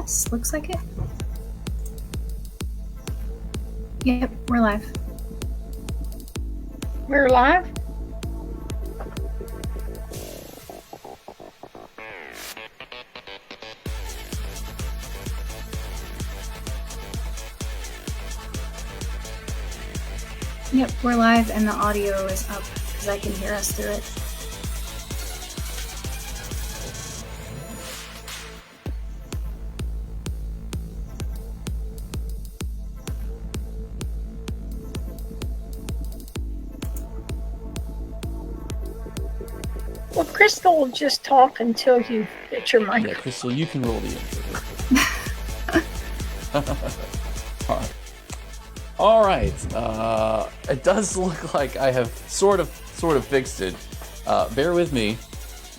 Yes, looks like it. Yep, we're live. We're live? Yep, we're live and the audio is up because I can hear us through it. Well, Crystal will just talk until you get your mic. Yeah, Crystal, you can roll the intro. All right. It does look like I have sort of fixed it. Bear with me.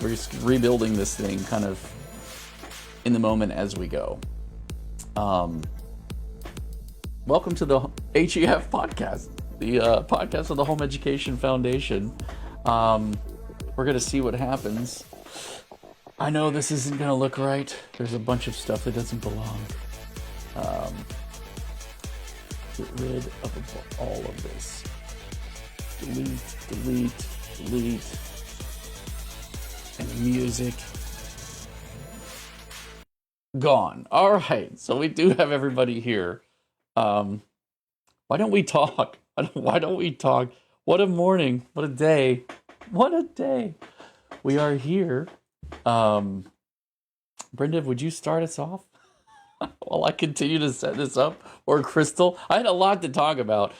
We're just rebuilding this thing kind of in the moment as we go. Welcome to the HEF podcast, the podcast of the Home Education Foundation. We're going to see what happens. I know this isn't going to look right. There's a bunch of stuff that doesn't belong. Get rid of all of this. Delete. And the music. Gone. All right. So we do have everybody here. Why don't we talk? Why don't we talk? What a morning. What a day. What a day. We are here. Brenda, would you start us off while I continue to set this up? Or Crystal? I had a lot to talk about.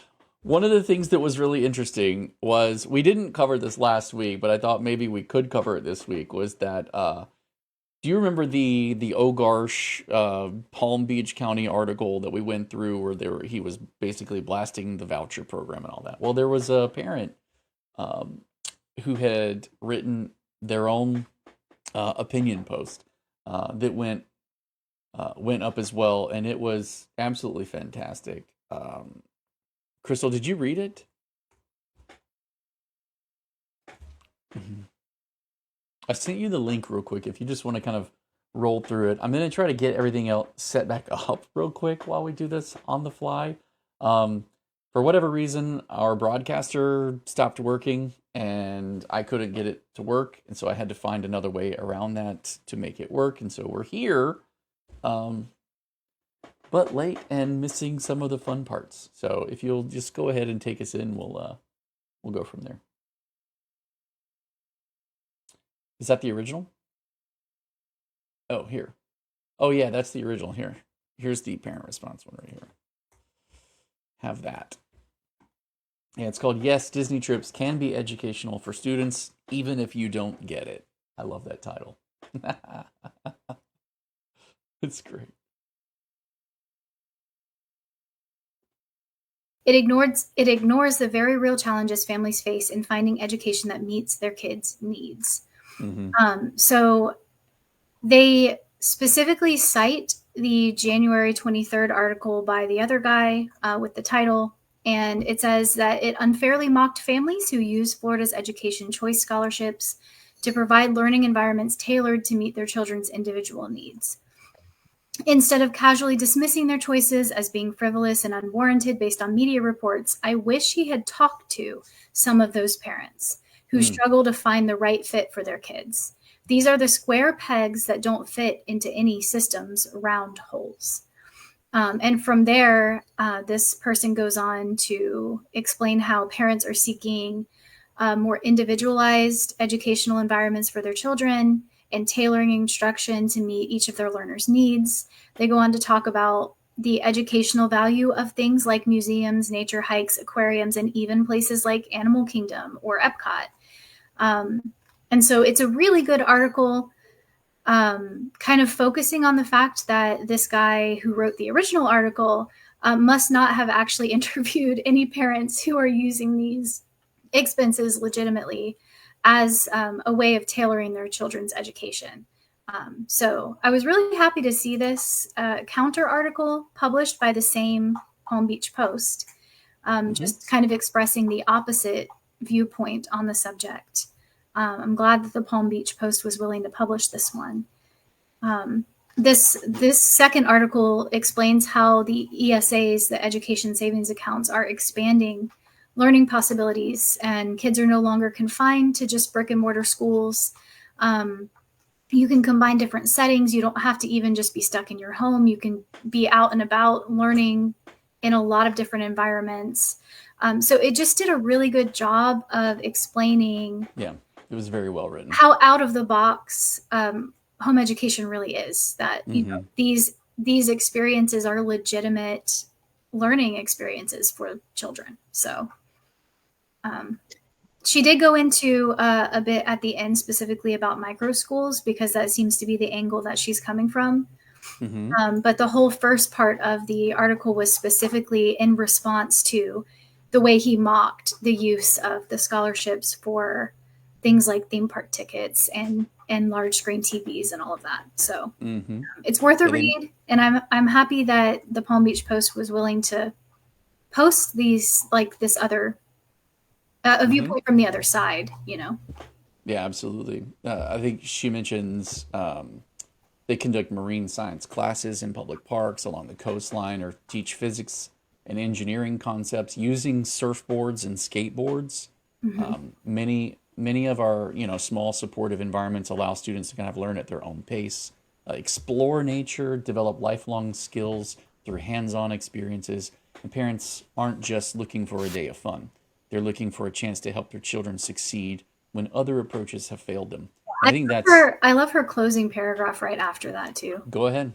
One of the things that was really interesting was, we didn't cover this last week, but I thought maybe we could cover it this week, was that, do you remember the Ogarsh Palm Beach County article that we went through where he was basically blasting the voucher program and all that? Well, there was a parent who had written their own opinion post that went up as well, and it was absolutely fantastic. Crystal, did you read it? Mm-hmm. I sent you the link real quick if you just want to kind of roll through it. I'm going to try to get everything else set back up real quick while we do this on the fly. For whatever reason, our broadcaster stopped working and I couldn't get it to work. And so I had to find another way around that to make it work. And so we're here, but late and missing some of the fun parts. So if you'll just go ahead and take us in, we'll go from there. Is that the original? Oh, here. Oh yeah, that's the original. Here's the parent response one right here. Have that. Yeah, it's called Yes, Disney Trips Can Be Educational for Students, Even If You Don't Get It. I love that title. It's great. It ignores the very real challenges families face in finding education that meets their kids' needs. Mm-hmm. So they specifically cite the January 23rd article by the other guy with the title, and it says that it unfairly mocked families who use Florida's education choice scholarships to provide learning environments tailored to meet their children's individual needs. Instead of casually dismissing their choices as being frivolous and unwarranted based on media reports, I wish he had talked to some of those parents who struggle to find the right fit for their kids. These are the square pegs that don't fit into any system's round holes. And from there, this person goes on to explain how parents are seeking more individualized educational environments for their children and tailoring instruction to meet each of their learners' needs. They go on to talk about the educational value of things like museums, nature hikes, aquariums, and even places like Animal Kingdom or Epcot. And so it's a really good article, kind of focusing on the fact that this guy who wrote the original article must not have actually interviewed any parents who are using these expenses legitimately as a way of tailoring their children's education. So I was really happy to see this counter article published by the same Palm Beach Post, just kind of expressing the opposite viewpoint on the subject. I'm glad that the Palm Beach Post was willing to publish this one. this second article explains how the ESAs, the education savings accounts, are expanding learning possibilities, and kids are no longer confined to just brick and mortar schools. You can combine different settings. You don't have to even just be stuck in your home. You can be out and about learning in a lot of different environments. So it just did a really good job of explaining. Yeah, it was very well written. How out of the box home education really is. That you know these experiences are legitimate learning experiences for children. So she did go into a bit at the end specifically about micro schools, because that seems to be the angle that she's coming from. But the whole first part of the article was specifically in response to the way he mocked the use of the scholarships for things like theme park tickets and large screen TVs and all of that. So it's worth a read, and I'm happy that the Palm Beach Post was willing to post these, like this other a viewpoint from the other side, you know. Yeah, absolutely. I think she mentions they conduct marine science classes in public parks along the coastline, or teach physics and engineering concepts using surfboards and skateboards. Many of our small supportive environments allow students to kind of learn at their own pace, explore nature, develop lifelong skills through hands-on experiences. And parents aren't just looking for a day of fun. They're looking for a chance to help their children succeed when other approaches have failed them. I love her closing paragraph right after that too. Go ahead.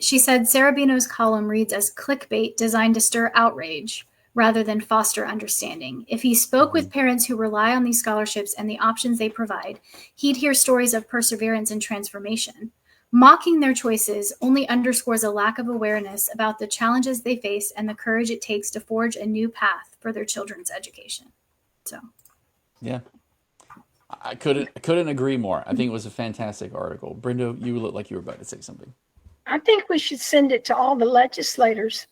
She said, Sarabino's column reads as clickbait designed to stir outrage rather than foster understanding. If he spoke with parents who rely on these scholarships and the options they provide, he'd hear stories of perseverance and transformation. Mocking their choices only underscores a lack of awareness about the challenges they face and the courage it takes to forge a new path for their children's education. So, yeah, I couldn't agree more. I think it was a fantastic article. Brenda, you look like you were about to say something. I think we should send it to all the legislators.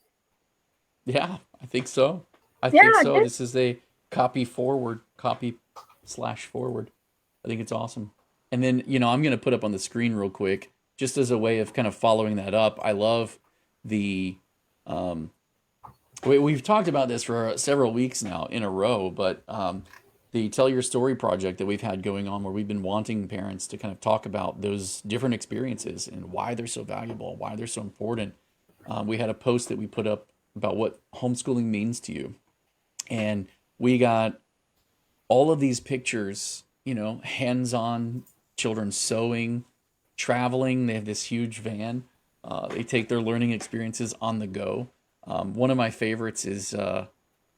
Yeah, I think so. I think so. This is a copy/forward. I think it's awesome. And then, I'm going to put up on the screen real quick, just as a way of kind of following that up. I love the, we've talked about this for several weeks now in a row, but the Tell Your Story project that we've had going on, where we've been wanting parents to kind of talk about those different experiences and why they're so valuable, why they're so important. We had a post that we put up about what homeschooling means to you. And we got all of these pictures, hands-on, children sewing, traveling. They have this huge van. They take their learning experiences on the go. One of my favorites is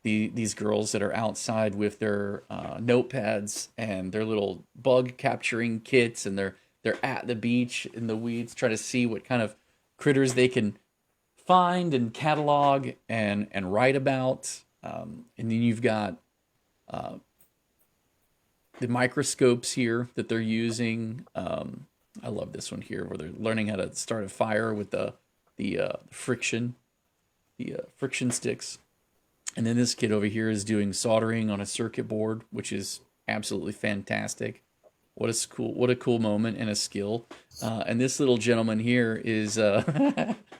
these girls that are outside with their notepads and their little bug capturing kits, and they're at the beach in the weeds trying to see what kind of critters they can find and catalog and write about. And then you've got the microscopes here that they're using. I love this one here, where they're learning how to start a fire with the friction sticks. And then this kid over here is doing soldering on a circuit board, which is absolutely fantastic. What a cool moment and a skill. And this little gentleman here is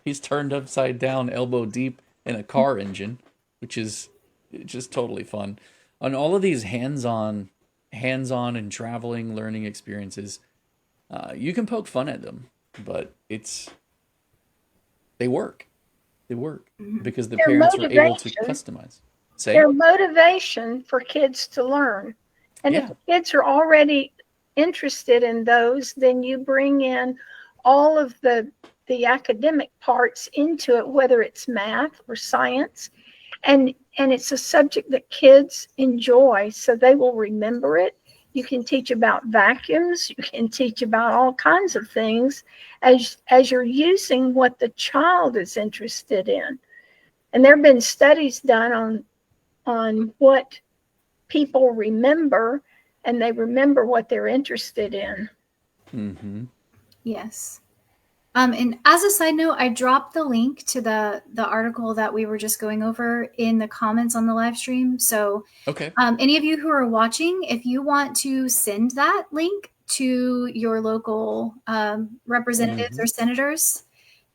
he's turned upside down, elbow deep in a car engine, which is just totally fun. On all of these hands-on and traveling learning experiences, you can poke fun at them, but they work. They work because the parents are able to customize. Their motivation for kids to learn. And if the kids are already interested in those, then you bring in all of the academic parts into it, whether it's math or science. And it's a subject that kids enjoy, so they will remember it. You can teach about vacuums. You can teach about all kinds of things as you're using what the child is interested in. And there have been studies done on what people remember, and they remember what they're interested in. Mm-hmm. Yes. And as a side note, I dropped the link to the article that we were just going over in the comments on the live stream. So okay. Any of you who are watching, if you want to send that link to your local representatives or senators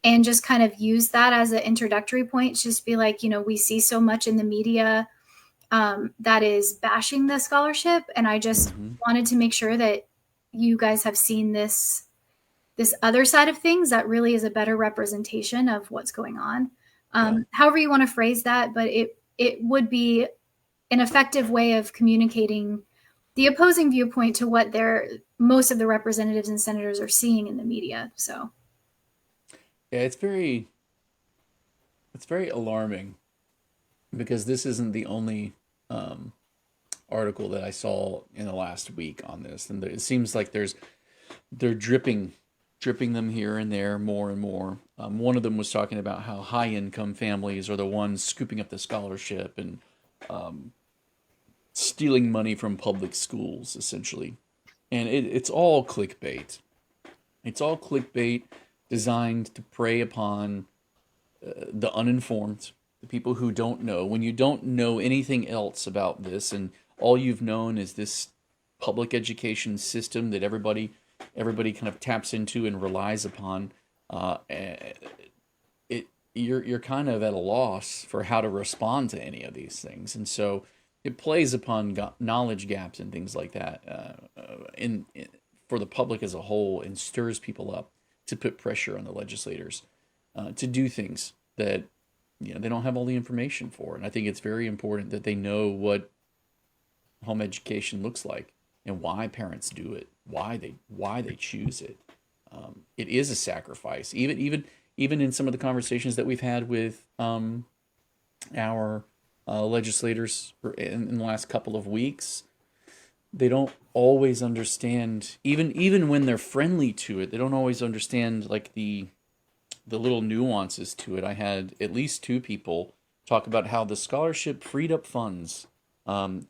and just kind of use that as an introductory point. Just be like, we see so much in the media that is bashing the scholarship. And I just wanted to make sure that you guys have seen this other side of things that really is a better representation of what's going on. However you want to phrase that, but it would be an effective way of communicating the opposing viewpoint to what most of the representatives and senators are seeing in the media. So yeah, it's very alarming, because this isn't the only article that I saw in the last week on this, and it seems like they're dripping them here and there more and more. One of them was talking about how high income families are the ones scooping up the scholarship and stealing money from public schools, essentially. And it's all clickbait. It's all clickbait designed to prey upon the uninformed, the people who don't know. When you don't know anything else about this, and all you've known is this public education system that everybody kind of taps into and relies upon, you're kind of at a loss for how to respond to any of these things. And so it plays upon knowledge gaps and things like that for the public as a whole, and stirs people up to put pressure on the legislators to do things that they don't have all the information for. And I think it's very important that they know what home education looks like and why parents do it, why they choose it. It is a sacrifice. Even in some of the conversations that we've had with our legislators in the last couple of weeks, they don't always understand. Even when they're friendly to it, they don't always understand like the little nuances to it. I had at least two people talk about how the scholarship freed up funds, and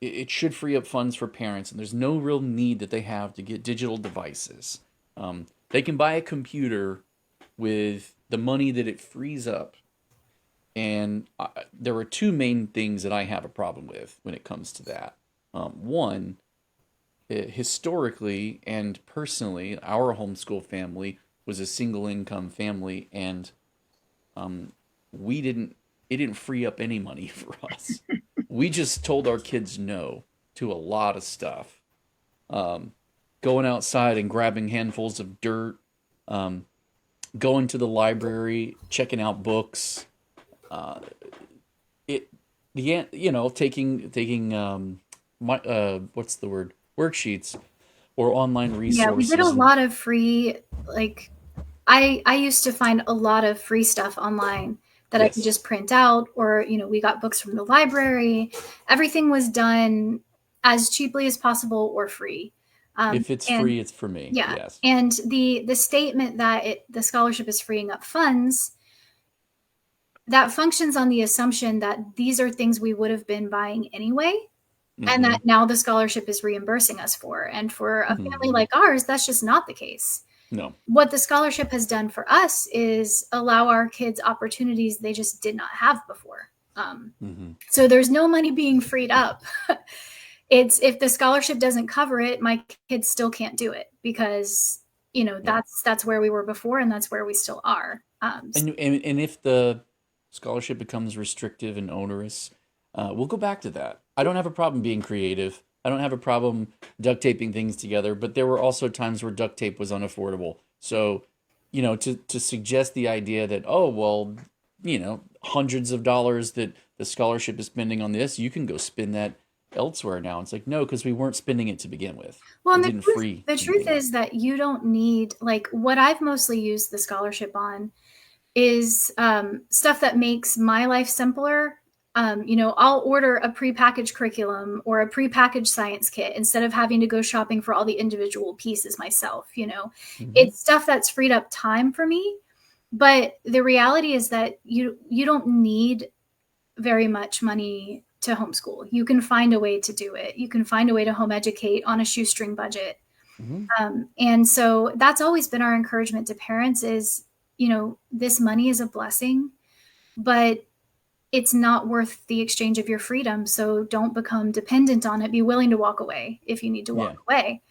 it should free up funds for parents, and there's no real need that they have to get digital devices. They can buy a computer with the money that it frees up. And there are two main things that I have a problem with when it comes to that. One, historically and personally, our homeschool family was a single income family, and it didn't free up any money for us. We just told our kids no to a lot of stuff. Going outside and grabbing handfuls of dirt, going to the library, checking out books, taking what's the word? Worksheets or online resources. Yeah, we did a lot of free, like I used to find a lot of free stuff online that I could just print out, or, we got books from the library. Everything was done as cheaply as possible or free. If it's free, it's for me. Yeah. Yes. And the statement that the scholarship is freeing up funds, that functions on the assumption that these are things we would have been buying anyway, and that now the scholarship is reimbursing us for. And for a family like ours, that's just not the case. No. What the scholarship has done for us is allow our kids opportunities they just did not have before. So there's no money being freed up. It's, if the scholarship doesn't cover it, my kids still can't do it, because that's where we were before, and that's where we still are. And if the scholarship becomes restrictive and onerous, we'll go back to that. I don't have a problem being creative. I don't have a problem duct taping things together, but there were also times where duct tape was unaffordable. So, to suggest the idea that, hundreds of dollars that the scholarship is spending on this, you can go spend that elsewhere now. It's like, no, because we weren't spending it to begin with. Well, the truth is that you don't need, like, what I've mostly used the scholarship on is stuff that makes my life simpler. I'll order a prepackaged curriculum or a prepackaged science kit instead of having to go shopping for all the individual pieces myself. It's stuff that's freed up time for me. But the reality is that you don't need very much money to homeschool. You can find a way to do it. You can find a way to home educate on a shoestring budget. And so that's always been our encouragement to parents is, this money is a blessing, but it's not worth the exchange of your freedom. So don't become dependent on it. Be willing to walk away if you need to walk away,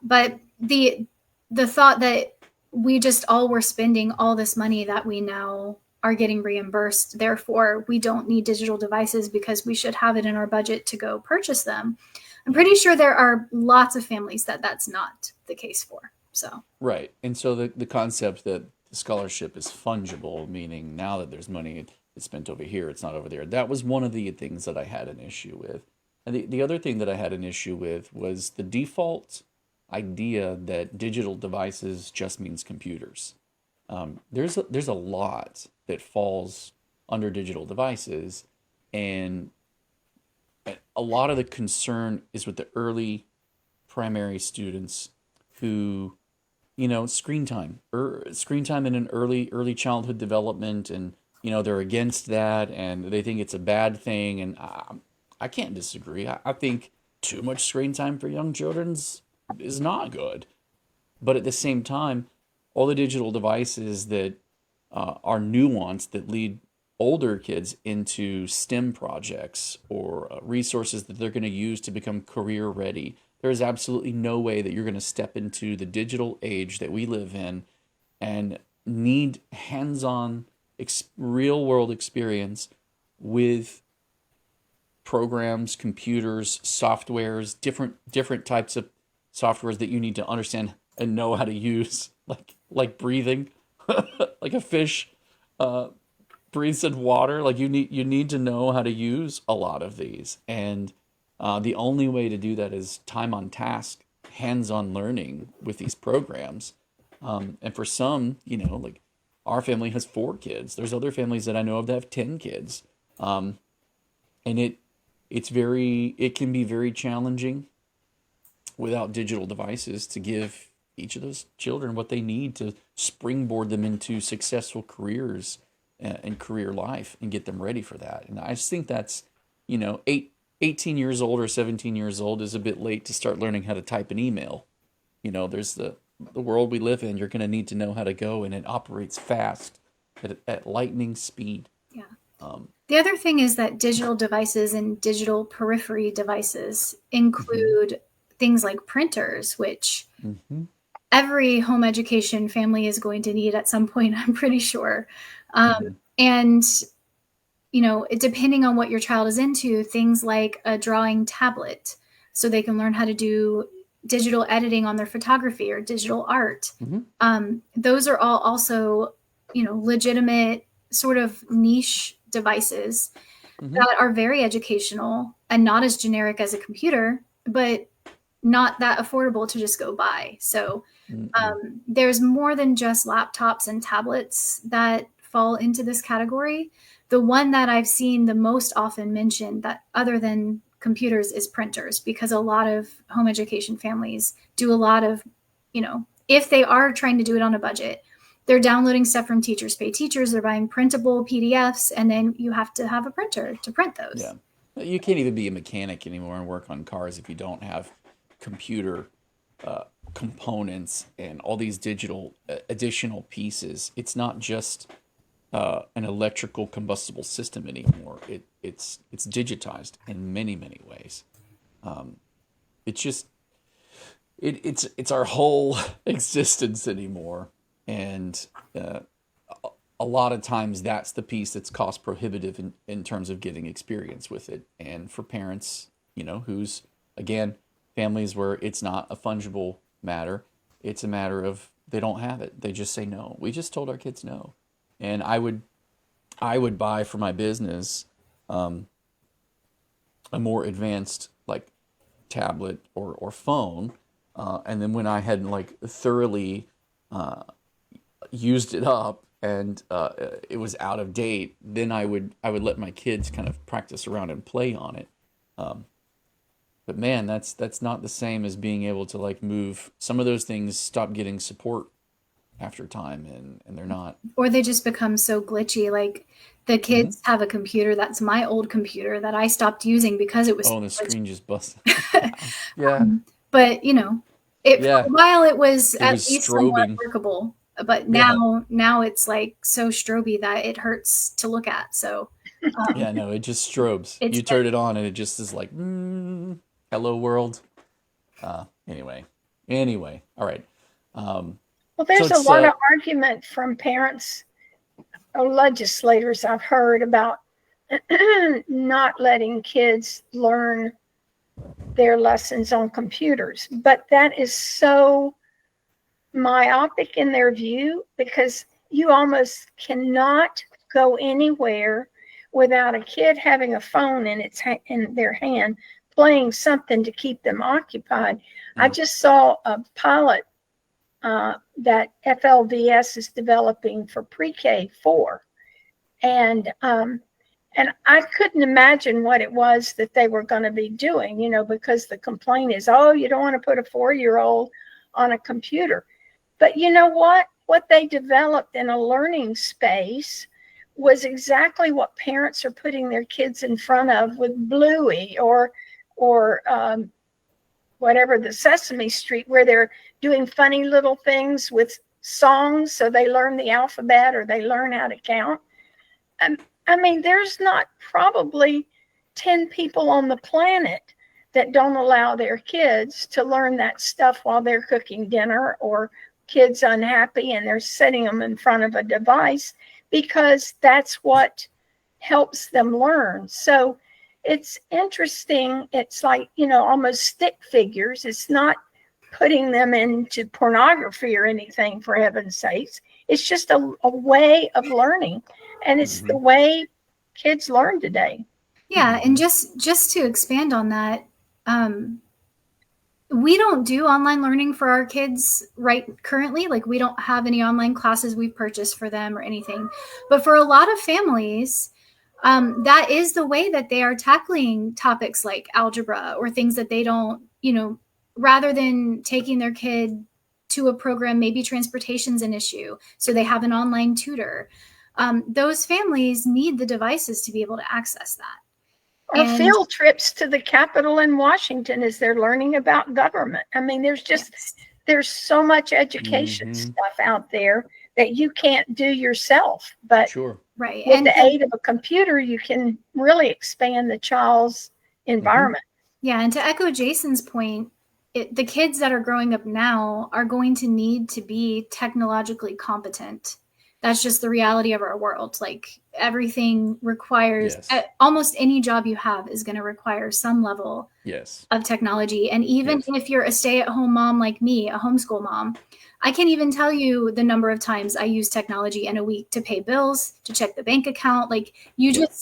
But the thought that we just all were spending all this money that we now are getting reimbursed, therefore we don't need digital devices because we should have it in our budget to go purchase them. I'm pretty sure there are lots of families that that's not the case for. So Right. And so the concept that the scholarship is fungible, meaning now that there's money it's spent over here, it's not over there. That was one of the things that I had an issue with. And the other thing that I had an issue with was the default idea that digital devices just means computers. There's a lot that falls under digital devices, and a lot of the concern is with the early primary students who, screen time or screen time in an early childhood development, and they're against that and they think it's a bad thing, and I can't disagree. I think too much screen time for young children's is not good, but at the same time, all the digital devices that are nuanced that lead older kids into STEM projects or resources that they're going to use to become career ready. There is absolutely no way that you're going to step into the digital age that we live in and need hands-on real world experience with programs, computers, softwares, different types of softwares that you need to understand and know how to use, like breathing, like a fish breathes in water. Like you need to know how to use a lot of these, and the only way to do that is time on task, hands-on learning with these programs. And for some, like our family has 4 kids. There's other families that I know of that have 10 kids, and it can be very challenging without digital devices to give each of those children what they need to springboard them into successful careers and career life and get them ready for that. And I just think that's, 18 years old or 17 years old is a bit late to start learning how to type an email. There's the world we live in. You're going to need to know how to go, and it operates fast at lightning speed. yeah. The other thing is that digital devices and digital periphery devices include things like printers, which every home education family is going to need at some point, I'm pretty sure. And, depending on what your child is into, things like a drawing tablet, so they can learn how to do digital editing on their photography or digital art. Those are all also, legitimate sort of niche devices that are very educational and not as generic as a computer, but not that affordable to just go buy. So there's more than just laptops and tablets that fall into this category. The one that I've seen the most often mentioned, that other than computers, is printers, because a lot of home education families do a lot of, if they are trying to do it on a budget, they're downloading stuff from Teachers Pay Teachers, they're buying printable PDFs, and then you have to have a printer to print those. Yeah. You can't even be a mechanic anymore and work on cars if you don't have computer components and all these digital additional pieces. It's not just an electrical combustible system anymore. It's digitized in many ways. It's our whole existence anymore, and a lot of times that's the piece that's cost prohibitive in terms of getting experience with it. And for parents, who's, again, families where it's not a fungible matter, it's a matter of they don't have it. They just say no. We just told our kids no. And I would buy for my business a more advanced like tablet or phone, and then when I had like thoroughly used it up and it was out of date, then I would let my kids kind of practice around and play on it. But man, that's not the same as being able to like move. Some of those things stop getting support after time, and they're not. Or they just become so glitchy. Like the kids have a computer that's my old computer that I stopped using because it was and the screen just busted. Yeah. But for a while it was at least somewhat strobing. workable. But now it's like so stroby that it hurts to look at. So yeah, no, it just strobes. You turn it on and it just is like, hello world. Anyway, Anyway, all right. Well, So there's a it's lot of argument from parents or legislators I've heard about not letting kids learn their lessons on computers. But that is so myopic in their view, because you almost cannot go anywhere without a kid having a phone in their hand, playing something to keep them occupied. I just saw a pilot that FLDS is developing for pre-K 4, and I couldn't imagine what it was that they were going to be doing, because the complaint is, oh, you don't want to put a 4-year-old on a computer. But you know what? What they developed in a learning space was exactly what parents are putting their kids in front of with Bluey or whatever, the Sesame Street, where they're doing funny little things with songs so they learn the alphabet or they learn how to count. I mean, there's not probably 10 people on the planet that don't allow their kids to learn that stuff while they're cooking dinner, or kids unhappy and they're setting them in front of a device, because that's what helps them learn. So it's interesting. It's like, almost stick figures. It's not putting them into pornography or anything, for heaven's sakes. It's just a way of learning. And it's the way kids learn today. Yeah. And just to expand on that, we don't do online learning for our kids currently. Like, we don't have any online classes we've purchased for them or anything. But for a lot of families, that is the way that they are tackling topics like algebra or things that they don't, rather than taking their kid to a program, maybe transportation's an issue, so they have an online tutor. Those families need the devices to be able to access that. Or field trips to the Capitol in Washington as they're learning about government. I mean, there's so much education stuff out there that you can't do yourself. But right, with the aid of a computer, you can really expand the child's environment. Yeah, and to echo Jason's point, the kids that are growing up now are going to need to be technologically competent. That's just the reality of our world. Like, everything requires, almost any job you have is going to require some level of technology. And even if you're a stay-at-home mom like me, a homeschool mom, I can't even tell you the number of times I use technology in a week to pay bills, to check the bank account. Like,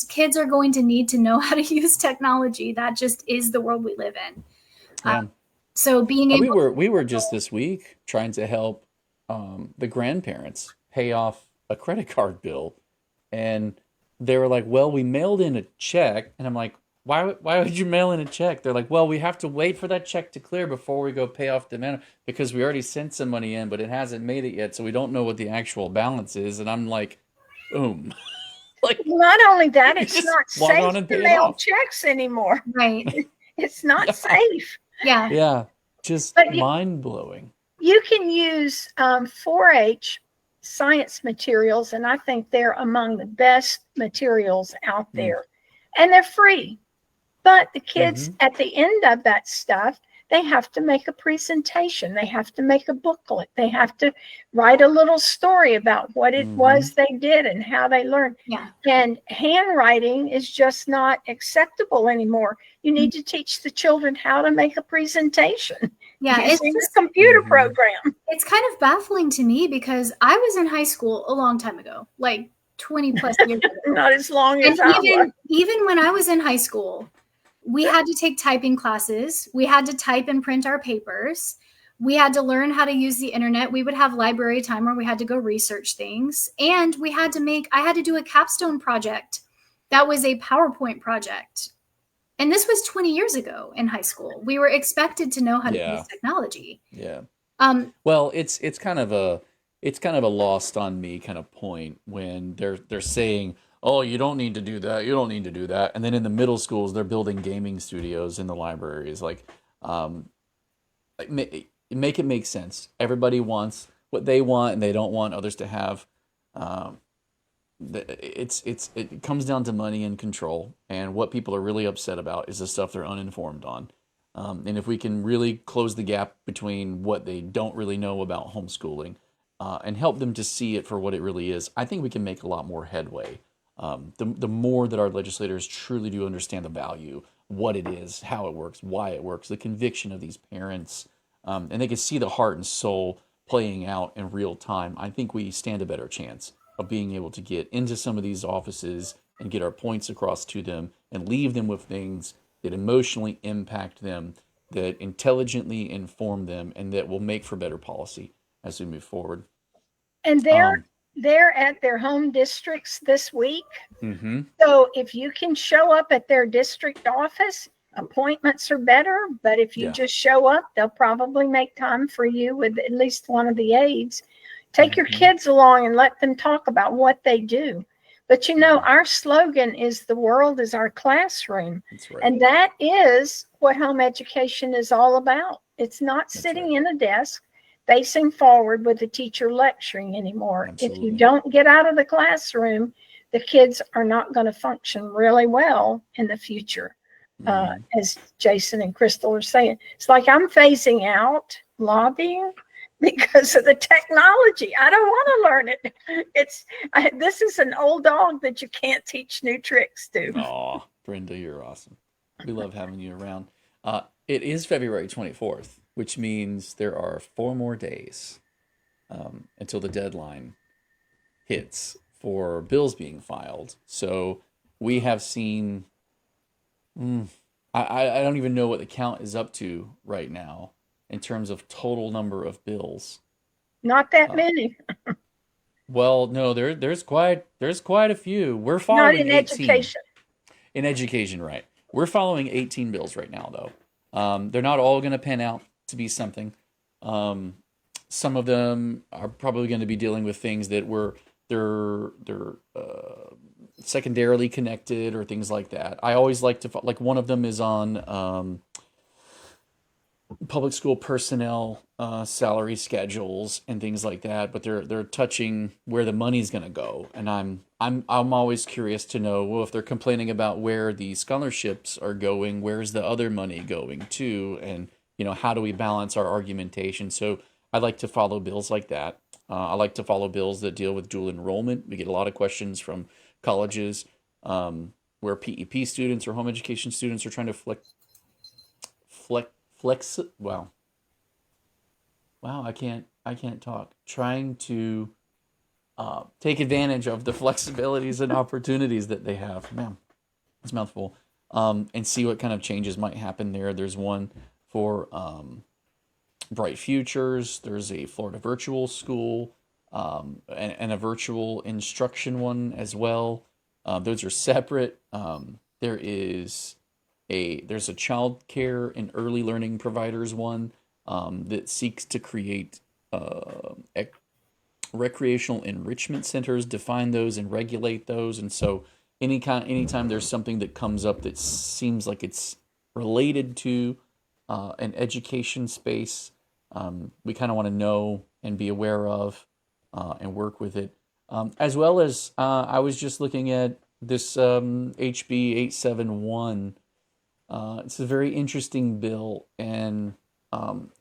kids are going to need to know how to use technology. That just is the world we live in. So being able we were just this week trying to help the grandparents pay off a credit card bill, and they were like, well, we mailed in a check. And I'm like, why would you mail in a check? They're like, well, we have to wait for that check to clear before we go pay off the man, because we already sent some money in, but it hasn't made it yet, so we don't know what the actual balance is. And I'm like, boom. Like, not only that, it's not safe to mail checks anymore. Right. It's not safe. Yeah. Just mind-blowing. You can use 4-H science materials, and I think they're among the best materials out there. And they're free. But the kids at the end of that stuff, they have to make a presentation. They have to make a booklet. They have to write a little story about what it was they did and how they learned. Yeah. And handwriting is just not acceptable anymore. You need to teach the children how to make a presentation. Yeah, it's a computer program. It's kind of baffling to me, because I was in high school a long time ago, like 20 plus years ago. Not as long as I was. Even when I was in high school, we had to take typing classes. We had to type and print our papers. We had to learn how to use the internet. We would have library time where we had to go research things. And I had to do a capstone project that was a PowerPoint project. And this was 20 years ago in high school. We were expected to know how to use technology. Yeah. Well, it's kind of a lost on me kind of point when they're saying, oh, you don't need to do that. You don't need to do that. And then in the middle schools, they're building gaming studios in the libraries. Like, make it make sense. Everybody wants what they want, and they don't want others to have. It comes down to money and control, and what people are really upset about is the stuff they're uninformed on. And if we can really close the gap between what they don't really know about homeschooling and help them to see it for what it really is, I think we can make a lot more headway. The more that our legislators truly do understand the value, what it is, how it works, why it works, the conviction of these parents, and they can see the heart and soul playing out in real time, I think we stand a better chance of being able to get into some of these offices and get our points across to them and leave them with things that emotionally impact them, that intelligently inform them, and that will make for better policy as we move forward. And they're at their home districts this week. Mm-hmm. So if you can show up at their district office, appointments are better. But if you just show up, they'll probably make time for you with at least one of the aides. Take your kids along and let them talk about what they do. But our slogan is the world is our classroom. That's right. And that is what home education is all about. It's not sitting in a desk facing forward with the teacher lecturing anymore. Absolutely. If you don't get out of the classroom, the kids are not going to function really well in the future. As Jason and Crystal are saying, it's like I'm phasing out lobbying because of the technology. I don't want to learn it. This is an old dog that you can't teach new tricks to. Aw, Brenda, you're awesome. We love having you around. It is February 24th, which means there are 4 more days until the deadline hits for bills being filed. So we have seen, I don't even know what the count is up to right now in terms of total number of bills. Not that many. Well, no, there's quite a few. We're Not following in 18. education. In education, right. We're following 18 bills right now, though. They're not all going to pan out to be something. Some of them are probably going to be dealing with things that they're secondarily connected or things like that. I always like to, like, one of them is on public school personnel salary schedules and things like that, but they're touching where the money's going to go. And I'm always curious to know, well, if they're complaining about where the scholarships are going, where's the other money going to? And how do we balance our argumentation? So I like to follow bills like that. I like to follow bills that deal with dual enrollment. We get a lot of questions from colleges where PEP students or home education students are trying to I can't talk. Trying to take advantage of the flexibilities and opportunities that they have. Man, it's a mouthful. And see what kind of changes might happen there. There's one for Bright Futures. There's a Florida virtual school and a virtual instruction one as well. Those are separate. There's a child care and early learning providers one that seeks to create recreational enrichment centers, define those and regulate those. And so anytime there's something that comes up that seems like it's related to an education space, we kind of want to know and be aware of and work with it. As well as I was just looking at this HB 871. It's a very interesting bill, and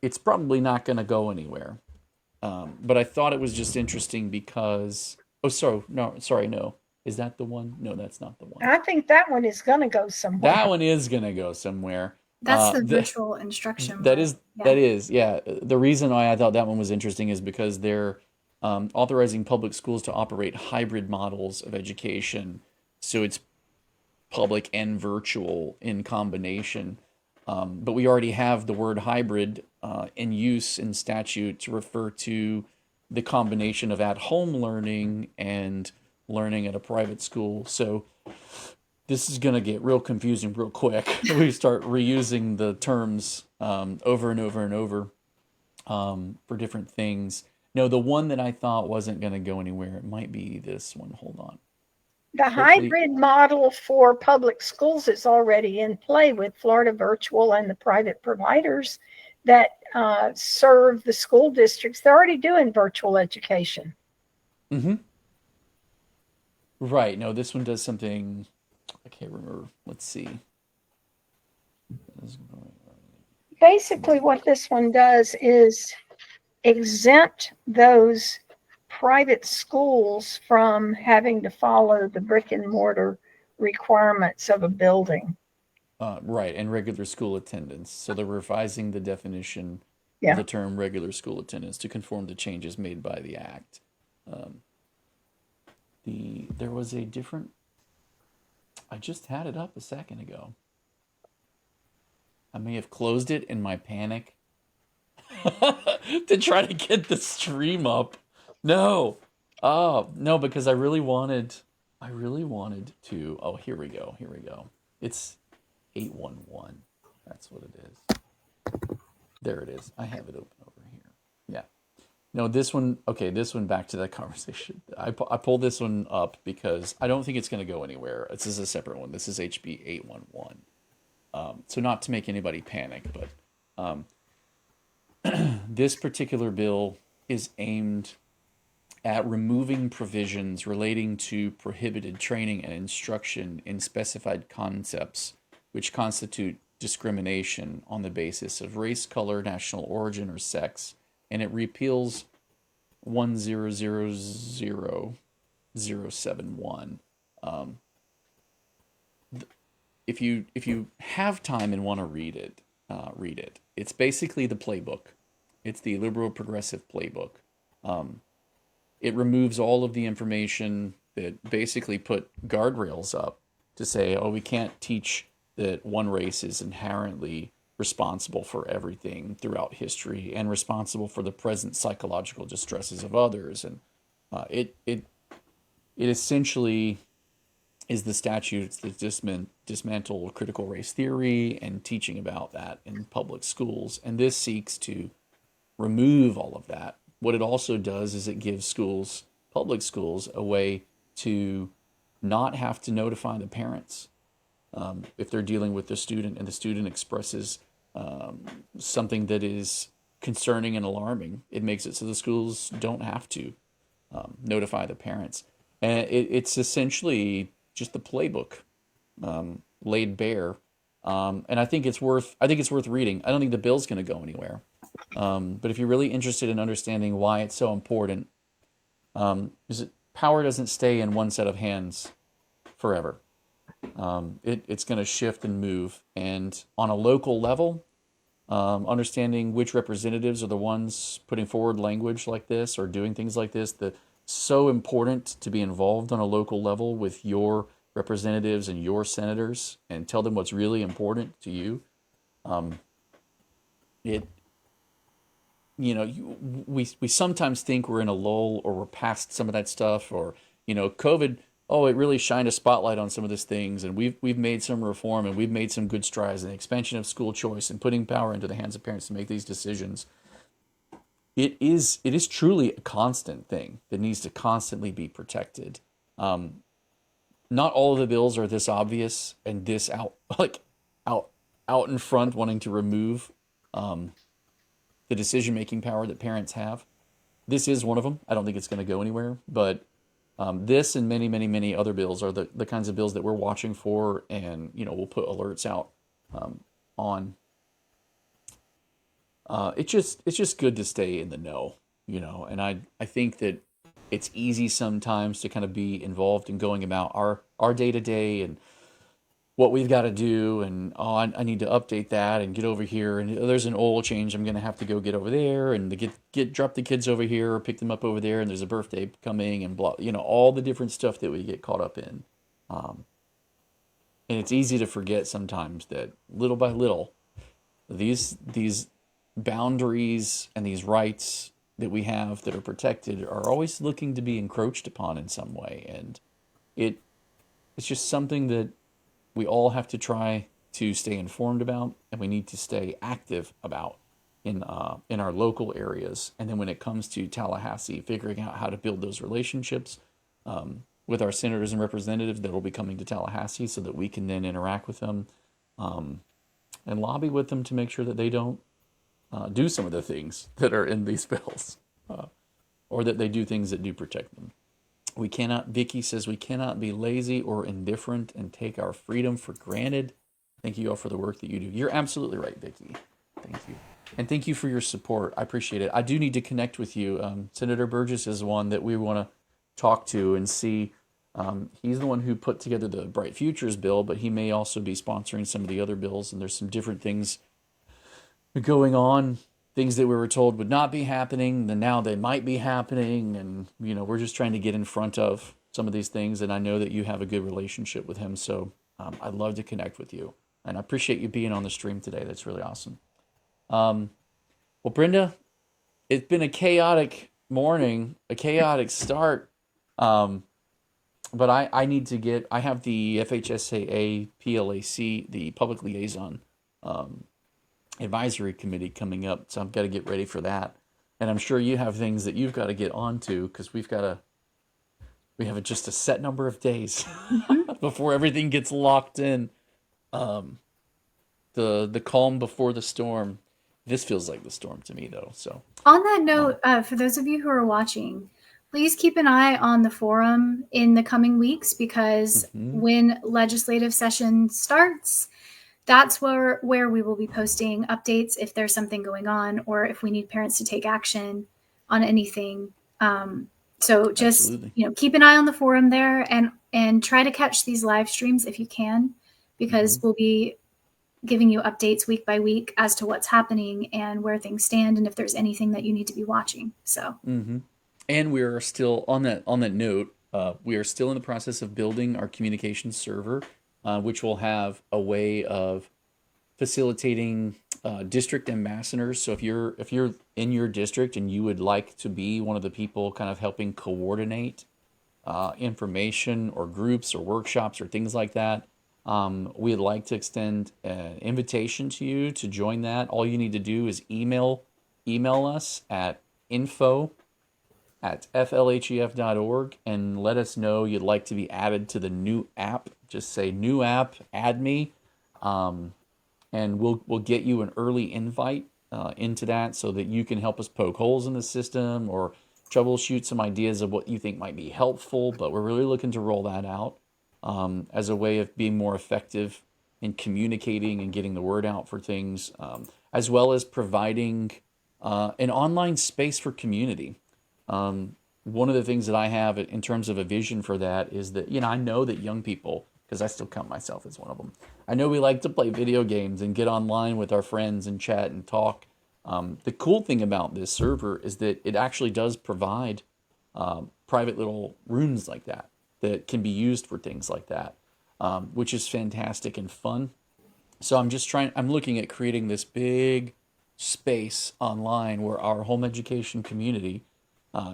it's probably not going to go anywhere. But I thought it was just interesting because... no. Is that the one? No, that's not the one. I think that one is going to go somewhere. That one is going to go somewhere. That's the virtual instruction. That is. The reason why I thought that one was interesting is because they're authorizing public schools to operate hybrid models of education. So it's public and virtual in combination. But we already have the word hybrid in use in statute to refer to the combination of at-home learning and learning at a private school. So this is going to get real confusing real quick. We start reusing the terms over and over and over for different things. No, the one that I thought wasn't going to go anywhere, it might be this one. Hold on. The hybrid model for public schools is already in play with Florida Virtual and the private providers that serve the school districts. They're already doing virtual education. Mm-hmm. Right. No, this one does something... I can't remember. Let's see. basically what this one does is exempt those private schools from having to follow the brick and mortar requirements of a building. Right, and regular school attendance. So they're revising the definition of Yeah. the term regular school attendance to conform to changes made by the act. Um, there was a different. I just had it up a second ago. I may have closed it in my panic to try to get the stream up. No. Oh, no, because I really wanted to. Oh, here we go. Here we go. It's 811. That's what it is. There it is. I have it open over here. Yeah. No, this one, okay, this one, back to that conversation. I pulled this one up because I don't think it's going to go anywhere. This is a separate one. This is HB 811. So not to make anybody panic, but this particular bill is aimed at removing provisions relating to prohibited training and instruction in specified concepts which constitute discrimination on the basis of race, color, national origin, or sex, and it repeals 1000071. If you have time and want to read it, read it. It's basically the playbook. It's the liberal progressive playbook. It removes all of the information that basically put guardrails up to say, oh, we can't teach that one race is inherently responsible for everything throughout history and responsible for the present psychological distresses of others. And it essentially is the statutes that dismantle critical race theory and teaching about that in public schools. And this seeks to remove all of that. What it also does is it gives schools, public schools, a way to not have to notify the parents if they're dealing with the student and the student expresses something that is concerning and alarming. It makes it so the schools don't have to notify the parents. And it's essentially just the playbook laid bare. And I think it's worth reading. I don't think the bill's going to go anywhere. But if you're really interested in understanding why it's so important, is power doesn't stay in one set of hands forever. It's going to shift and move. And on a local level, understanding which representatives are the ones putting forward language like this or doing things like this, that's so important to be involved on a local level with your representatives and your senators and tell them what's really important to you. We sometimes think we're in a lull or we're past some of that stuff, or COVID. Oh, it really shined a spotlight on some of these things, and we've made some reform and we've made some good strides in the expansion of school choice and putting power into the hands of parents to make these decisions. It is truly a constant thing that needs to constantly be protected. Not all of the bills are this obvious and this out in front, wanting to remove the decision-making power that parents have. This is one of them. I don't think it's going to go anywhere, but this and many, many, many other bills are the kinds of bills that we're watching for, and we'll put alerts out on. It's just good to stay in the know, and I think that it's easy sometimes to kind of be involved in going about our day-to-day and what we've got to do, and I need to update that and get over here, and there's an oil change I'm going to have to go get over there, and to drop the kids over here or pick them up over there, and there's a birthday coming, and blah, all the different stuff that we get caught up in. And it's easy to forget sometimes that little by little, these boundaries and these rights that we have that are protected are always looking to be encroached upon in some way, and it's just something that we all have to try to stay informed about, and we need to stay active about in our local areas. And then when it comes to Tallahassee, figuring out how to build those relationships with our senators and representatives that will be coming to Tallahassee, so that we can then interact with them and lobby with them to make sure that they don't do some of the things that are in these bills, or that they do things that do protect them. Vicky says, we cannot be lazy or indifferent and take our freedom for granted. Thank you all for the work that you do. You're absolutely right, Vicky. Thank you. And thank you for your support. I appreciate it. I do need to connect with you. Senator Burgess is one that we want to talk to and see. He's the one who put together the Bright Futures bill, but he may also be sponsoring some of the other bills. And there's some different things going on, things that we were told would not be happening, then now they might be happening. And, we're just trying to get in front of some of these things. And I know that you have a good relationship with him. So I'd love to connect with you. And I appreciate you being on the stream today. That's really awesome. Well, Brenda, it's been a chaotic morning, a chaotic start. But I need to I have the FHSAA PLAC, the Public Liaison Advisory Committee coming up. So I've got to get ready for that. And I'm sure you have things that you've got to get onto because we have just a set number of days before everything gets locked in. The calm before the storm. This feels like the storm to me, though. So on that note, for those of you who are watching, please keep an eye on the forum in the coming weeks because when legislative session starts, that's where we will be posting updates if there's something going on or if we need parents to take action on anything. So just keep an eye on the forum there and try to catch these live streams if you can, because we'll be giving you updates week by week as to what's happening and where things stand and if there's anything that you need to be watching. So and we are still on that note, we are still in the process of building our communications server, which will have a way of facilitating district ambassadors. So if you're in your district and you would like to be one of the people kind of helping coordinate information or groups or workshops or things like that, we'd like to extend an invitation to you to join that. All you need to do is email us at info@flhef.org and let us know you'd like to be added to the new app. Just say new app, add me, and we'll get you an early invite into that so that you can help us poke holes in the system or troubleshoot some ideas of what you think might be helpful. But we're really looking to roll that out as a way of being more effective in communicating and getting the word out for things, as well as providing an online space for community. One of the things that I have in terms of a vision for that is that, I know that young people, because I still count myself as one of them, I know we like to play video games and get online with our friends and chat and talk. The cool thing about this server is that it actually does provide private little rooms like that can be used for things like that, which is fantastic and fun. So I'm looking at creating this big space online where our home education community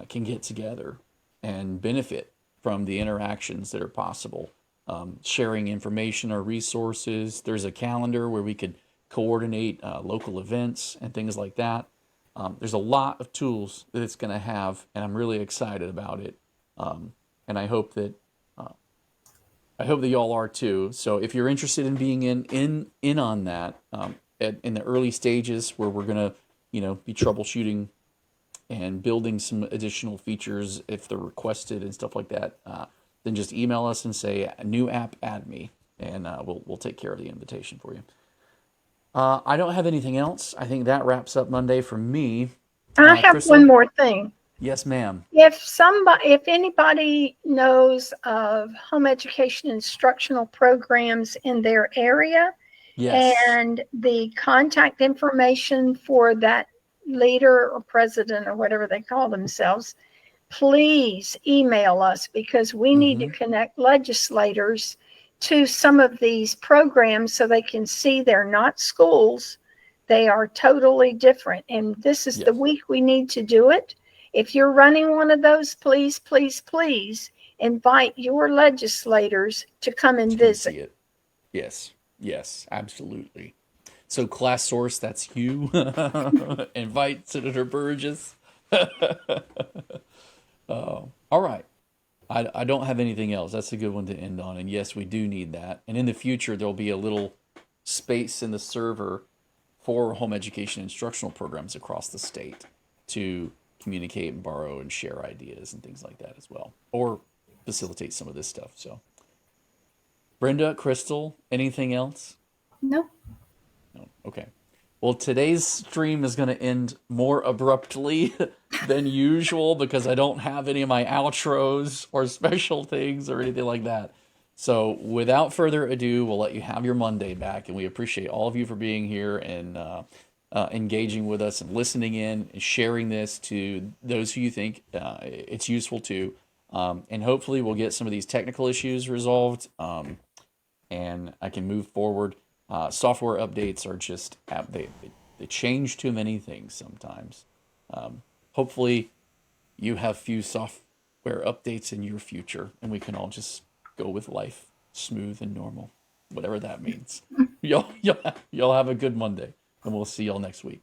can get together and benefit from the interactions that are possible, sharing information or resources. There's a calendar where we could coordinate local events and things like that. There's a lot of tools that it's going to have, and I'm really excited about it. And I hope that y'all are too. So if you're interested in being in on that, in the early stages where we're going to, be troubleshooting and building some additional features if they're requested and stuff like that, then just email us and say new app, add me, and we'll take care of the invitation for you. I don't have anything else. I think that wraps up Monday for me. I have Crystal? One more thing. Yes, ma'am. If anybody knows of home education instructional programs in their area, yes, and the contact information for that leader or president or whatever they call themselves, please email us because we need to connect legislators to some of these programs so they can see they're not schools. They are totally different. And this is the week we need to do it. If you're running one of those, please, please, please invite your legislators to come and visit. It. Yes, absolutely. So Class Source, that's you. Invite Senator Burgess. All right. I don't have anything else. That's a good one to end on. And yes, we do need that. And in the future, there'll be a little space in the server for home education instructional programs across the state to communicate and borrow and share ideas and things like that as well, or facilitate some of this stuff. So Brenda, Crystal, anything else? No. Okay. Well, today's stream is going to end more abruptly than usual because I don't have any of my outros or special things or anything like that. So, without further ado, we'll let you have your Monday back, and we appreciate all of you for being here and engaging with us and listening in and sharing this to those who you think it's useful to. And hopefully, we'll get some of these technical issues resolved, and I can move forward. Software updates are just they change too many things sometimes. Hopefully, you have few software updates in your future, and we can all just go with life smooth and normal, whatever that means. Y'all have a good Monday, and we'll see y'all next week.